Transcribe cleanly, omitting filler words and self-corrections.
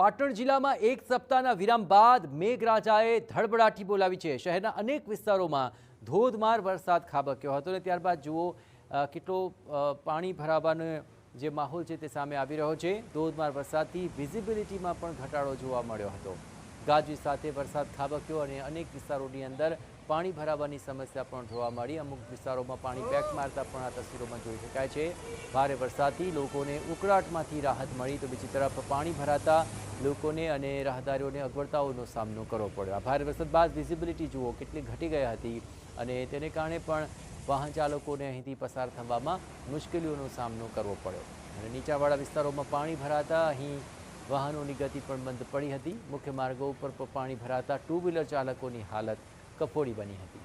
પાટણ જિલ્લામાં એક સપ્તાહના વિરામ બાદ મેઘરાજાએ ધડબડાટી બોલાવી છે। શહેરના અનેક વિસ્તારોમાં ધોધમાર વરસાદ ખાબક્યો હતો અને ત્યારબાદ જુઓ કેટલો પાણી ભરાવાનો જે માહોલ છે તે સામે આવી રહ્યો છે। ધોધમાર વરસાદથી વિઝિબિલિટીમાં પણ ઘટાડો જોવા મળ્યો હતો। ગાજવીજ સાથે વરસાદ ખાબક્યો અને અનેક વિસ્તારોની અંદર પાણી ભરાવાની સમસ્યા પણ જોવા મળી। અમુક વિસ્તારોમાં પાણી બેક મારતા પણ આ તસવીરોમાં જોઈ શકાય છે। ભારે વરસાદથી લોકોને ઉકળાટમાંથી રાહત મળી તો બીજી તરફ પાણી ભરાતા લોકોને અને રાહદારીઓને અગવડતાઓનો સામનો કરવો પડ્યો। આ ભારે વરસાદ બાદ વિઝિબિલિટી જુઓ કેટલી ઘટી ગઈ હતી અને તેને કારણે પણ વાહન ચાલકોને અહીંથી પસાર થવામાં મુશ્કેલીઓનો સામનો કરવો પડ્યો અને નીચાણવાળા વિસ્તારોમાં પાણી ભરાતા અહીં વાહનોની ગતિ પણ બંધ પડી હતી। મુખ્ય માર્ગો ઉપર પાણી ભરાતા ટુ વ્હીલર ચાલકોની હાલત કફોડી બની હતી।